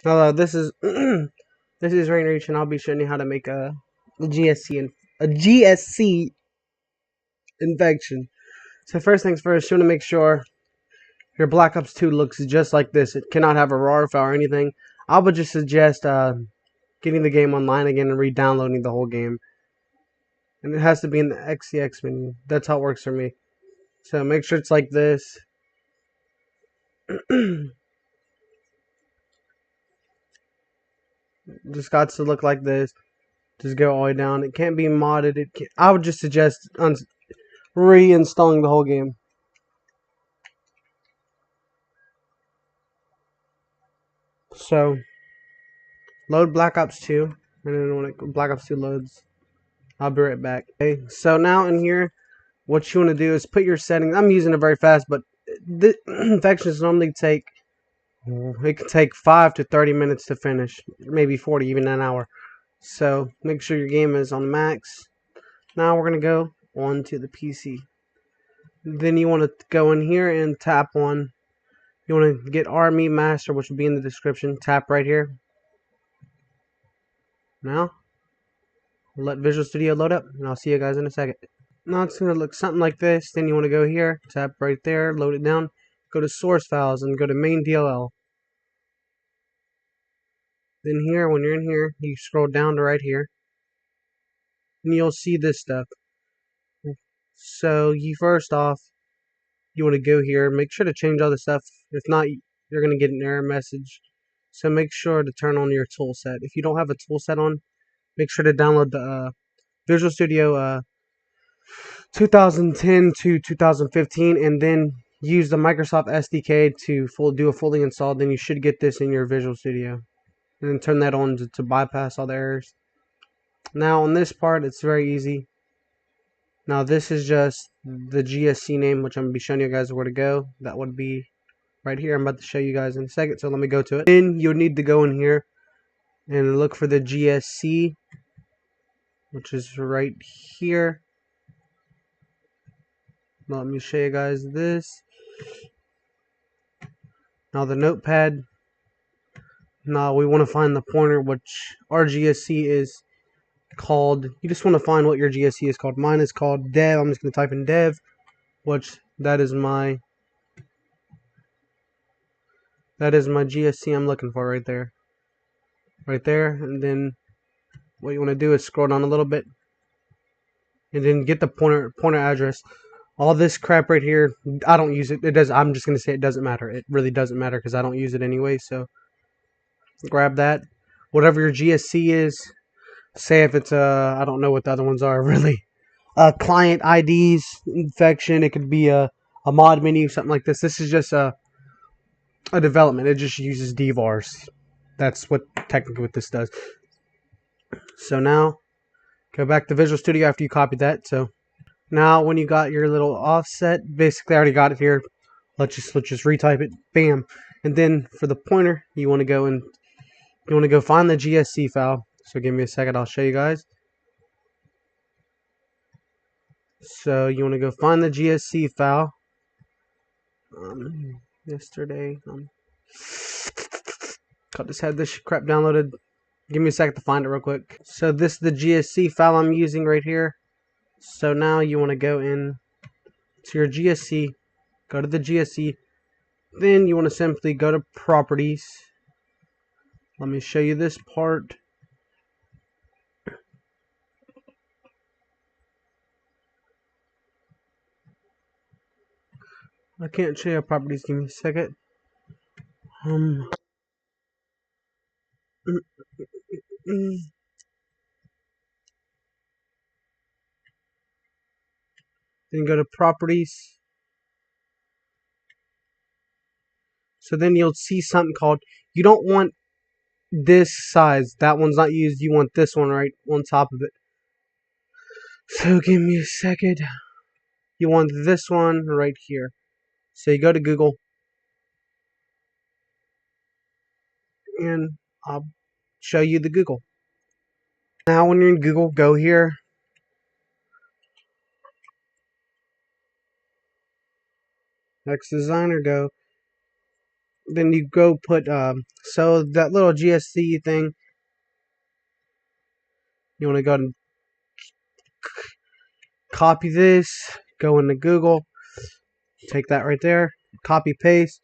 Hello, this is this is Rain Reach, and I'll be showing you how to make a GSC infection. So first things first, you want to make sure your Black Ops 2 looks just like this. It cannot have a RAR file or anything. I would just suggest getting the game online again and re-downloading the whole game. And it has to be in the XCX menu. That's how it works for me. So make sure it's like this. Just got to look like this. Just go all the way down. It can't be modded. I would just suggest reinstalling the whole game. So load Black Ops 2, and then when Black Ops 2 loads, I'll be right back. Okay, so now in here, what you want to do is put your settings. I'm using it very fast, but the infections normally take, it can take 5 to 30 minutes to finish, maybe 40, even an hour. So make sure your game is on max. Now we're going to go on to the PC. Then you want to go in here and tap on, you want to get Army Master, which will be in the description. Tap right here. Now, let Visual Studio load up, and I'll see you guys in a second. Now it's going to look something like this. Then you want to go here, tap right there, load it down, go to Source Files, and go to Main DLL. Then here, when you're in here, you scroll down to right here, and you'll see this stuff. So you first off, you want to go here, make sure to change all the stuff. If not, you're going to get an error message. So make sure to turn on your tool set. If you don't have a tool set on, make sure to download the Visual Studio 2010 to 2015, and then use the Microsoft SDK to do a fully install. Then you should get this in your Visual Studio, and then turn that on to bypass all the errors. Now on this part, it's very easy. Now this is just the GSC name, which I'm going to be showing you guys where to go. That would be right here. I'm about to show you guys in a second, so let me go to it. Then you'll need to go in here and look for the GSC, which is right here. Let me show you guys this. Now the notepad. Now we want to find the pointer, which our GSC is called. You just want to find what your GSC is called. Mine is called dev. I'm just going to type in dev, which that is my GSC I'm looking for right there. Right there. And then what you want to do is scroll down a little bit, and then get the pointer address. All this crap right here, I don't use it. It does. I'm just gonna say it doesn't matter. It really doesn't matter because I don't use it anyway. So grab that. Whatever your GSC is, say if it's I don't know what the other ones are really. Client IDs infection. It could be a mod menu, something like this. This is just a development. It just uses DVARs. That's what technically what this does. So now go back to Visual Studio after you copied that. So now when you got your little offset, basically I already got it here. Let's just retype it. Bam. And then for the pointer, you want to go find the GSC file. So give me a second, I'll show you guys. So you want to go find the GSC file. Yesterday, I just had this crap downloaded. Give me a second to find it real quick. So this is the GSC file I'm using right here. So now you want to go in to your GSC, go to the GSC, then you want to simply go to properties. Let me show you this part. I can't show you properties, give me a second. Then go to properties. So then you'll see something called, you don't want this size. That one's not used. You want this one right on top of it. So give me a second. You want this one right here. So you go to Google, and I'll show you the Google. Now when you're in Google, go here. Next designer, go then you go put so that little GSC thing, you want to go and copy this, go into Google, take that right there, copy paste,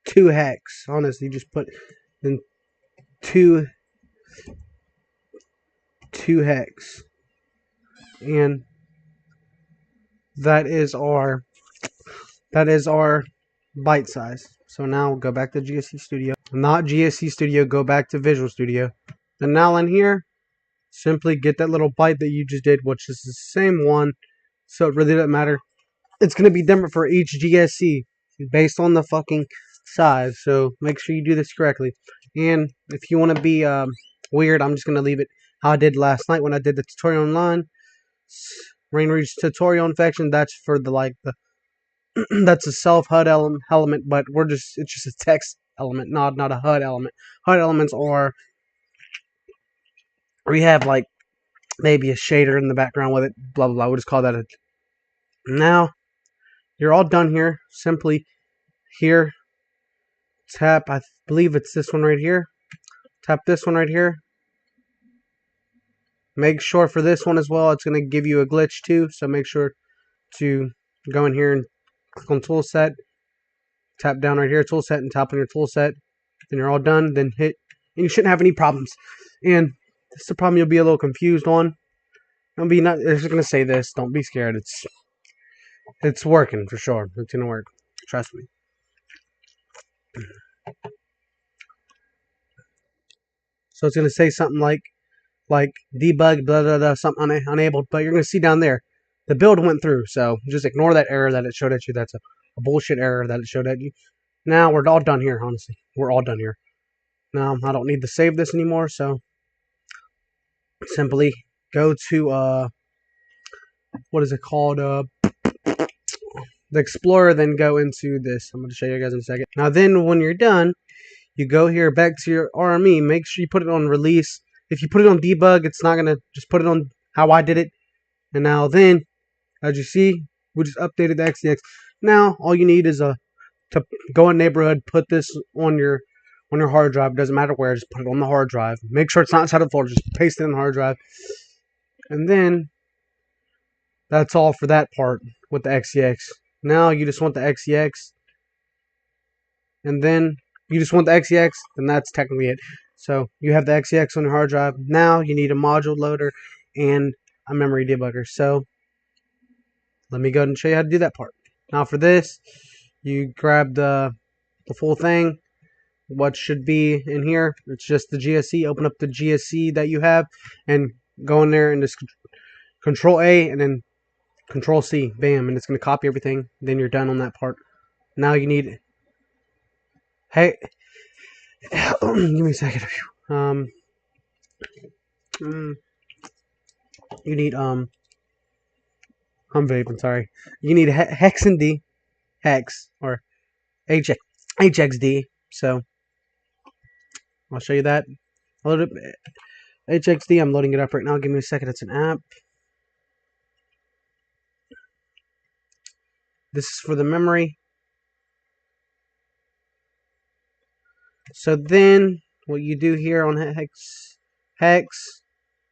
2 hex. Honestly, just put in 2 hex, and that is our byte size. So now go back to GSC Studio, not GSC Studio, go back to Visual Studio, and now in here, simply get that little byte that you just did, which is the same one. So it really doesn't matter. It's going to be different for each GSC based on the fucking size. So make sure you do this correctly. And if you want to be weird, I'm just going to leave it how I did last night when I did the tutorial online. Rain Reach tutorial infection. That's for the that's a self HUD element, but it's just a text element, not a HUD element. HUD elements are we have like maybe a shader in the background with it, blah blah blah. We'll just call that a. Now you're all done here. Simply here, tap, I believe it's this one right here. Tap this one right here. Make sure for this one as well, it's going to give you a glitch too. So make sure to go in here and click on tool set. Tap down right here, tool set, and tap on your tool set. Then you're all done. Then hit, and you shouldn't have any problems. And this is the problem you'll be a little confused on. Don't be not. It's just going to say this. Don't be scared. It's working for sure. It's going to work. Trust me. So it's going to say something like debug, blah, blah, blah, something unable. But you're going to see down there, the build went through. So just ignore that error that it showed at you. That's a bullshit error that it showed at you. Now we're all done here, honestly. We're all done here. Now I don't need to save this anymore. So simply go to, what is it called? The Explorer, then go into this. I'm going to show you guys in a second. Now then, when you're done, you go here back to your RME. Make sure you put it on release. If you put it on debug, it's not going to just put it on how I did it. And now then, as you see, we just updated the XDX. Now, all you need is to go in neighborhood, put this on your hard drive. Doesn't matter where, just put it on the hard drive. Make sure it's not inside of the folder, just paste it in the hard drive. And then, that's all for that part with the XDX. Now, you just want the XDX. And then, you just want the XDX, then that's technically it. So you have the XDX on your hard drive. Now you need a module loader and a memory debugger. So let me go ahead and show you how to do that part. Now for this, you grab the full thing. What should be in here? It's just the GSC. Open up the GSC that you have and go in there and just Control A and then Control C. Bam, and it's going to copy everything. Then you're done on that part. Now you need. Hey. Give me a second. You need I'm vaping. Sorry. You need hex and D, hex or HXD. So I'll show you that. Load up HXD. I'm loading it up right now. Give me a second. It's an app. This is for the memory. So then, what you do here on hex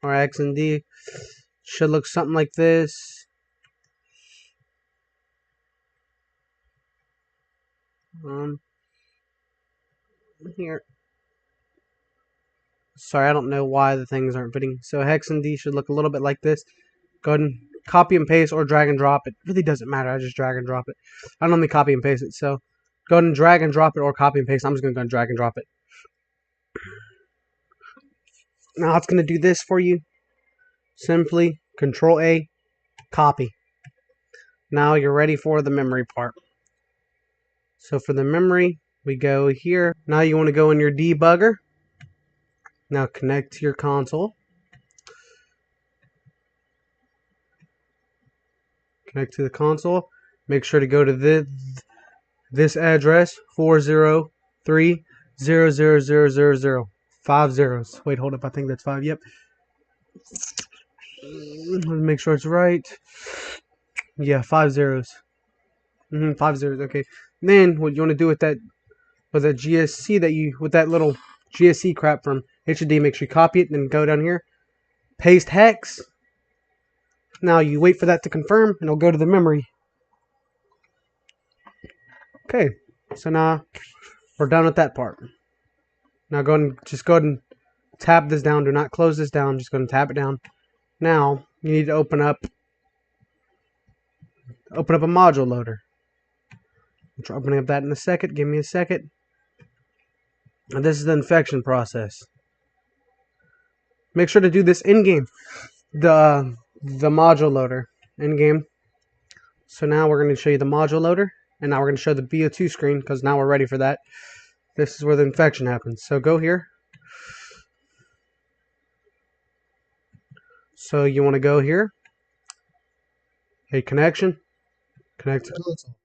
or X and D should look something like this. Here. Sorry, I don't know why the things aren't fitting. So hex and D should look a little bit like this. Go ahead and copy and paste or drag and drop it. It really doesn't matter. I just drag and drop it. I normally copy and paste it. So go ahead and drag and drop it or copy and paste. I'm just going to go and drag and drop it. Now it's going to do this for you. Simply Control A, copy. Now you're ready for the memory part. So for the memory, we go here. Now you want to go in your debugger. Now connect to your console. Connect to the console. Make sure to go to this address 403.00000. 5 zeros. Wait, hold up. I think that's 5. Yep. Let me make sure it's right. Yeah, 5 zeros. 5 zeros. Okay. Then what you want to do with that GSC with that little GSC crap from HUD, make sure you copy it, then go down here, paste hex. Now you wait for that to confirm, and it'll go to the memory. Okay, so now we're done with that part. Now go ahead and tab this down. Do not close this down. Just go and tab it down. Now you need to open up a module loader. I'll try opening up that in a second. Give me a second. And this is the infection process. Make sure to do this in game. The module loader in game. So now we're going to show you the module loader, and now we're going to show the Bo2 screen because now we're ready for that. This is where the infection happens. So go here. So you want to go here. Hey, connection. Connect to console.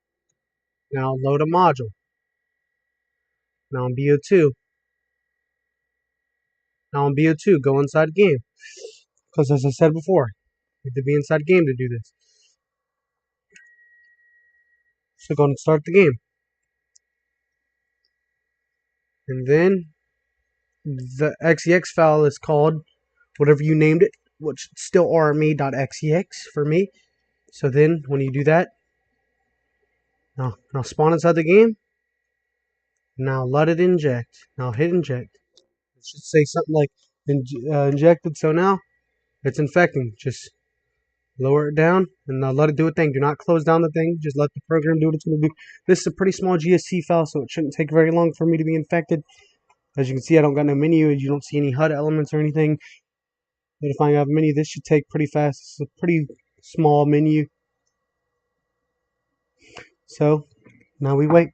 Now load a module. Now on Bo2. Now on Bo2, go inside game. Because as I said before, you have to be inside game to do this. So go and start the game. And then the XEX file is called whatever you named it, which is still rme.xex for me. So then when you do that, now spawn inside the game. Now let it inject. Now hit inject. It should say something like injected. So now it's infecting. Just lower it down and now let it do a thing. Do not close down the thing. Just let the program do what it's going to do. This is a pretty small GSC file, so it shouldn't take very long for me to be infected. As you can see, I don't got no menu. You don't see any HUD elements or anything. But if I have a menu, this should take pretty fast. It's a pretty small menu. So now we wait.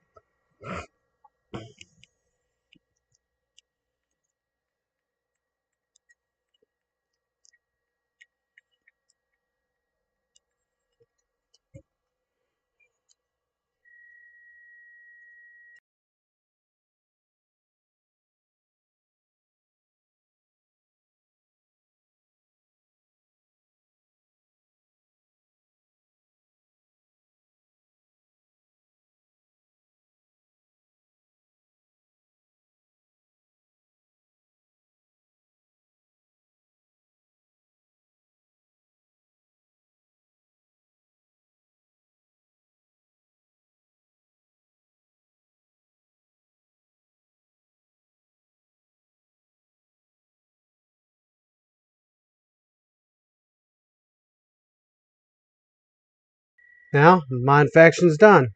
Now my infection's done.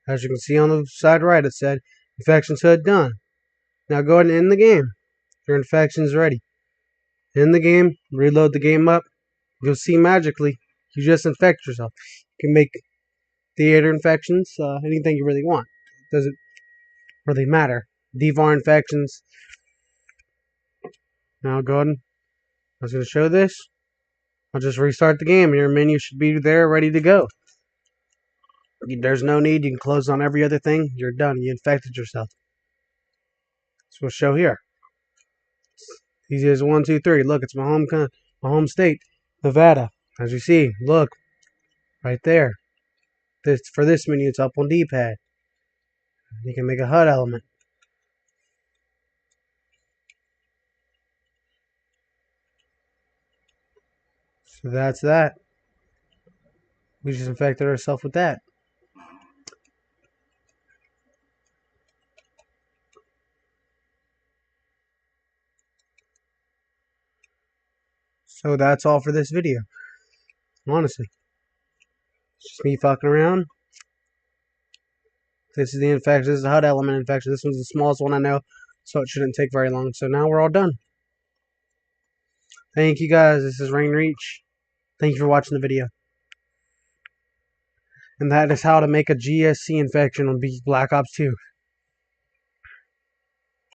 As you can see on the side right, it said infection's HUD done. Now go ahead and end the game. Your infection's ready. End the game, reload the game up. You'll see magically you just infect yourself. You can make theater infections, anything you really want. It doesn't really matter. DVAR infections. Now go ahead and I was going to show this. I'll just restart the game. Your menu should be there ready to go. There's no need. You can close on every other thing. You're done. You infected yourself. So we'll show here. Easy as 1, 2, 3. Look, it's my home state, Nevada. As you see, look, right there. For this menu, it's up on D-pad. You can make a HUD element. So that's that. We just infected ourselves with that. So that's all for this video. Honestly. It's just me fucking around. This is the infection. This is the HUD element infection. This one's the smallest one I know, so it shouldn't take very long. So now we're all done. Thank you guys. This is Rain Reach. Thank you for watching the video. And that is how to make a GSC infection on Black Ops 2.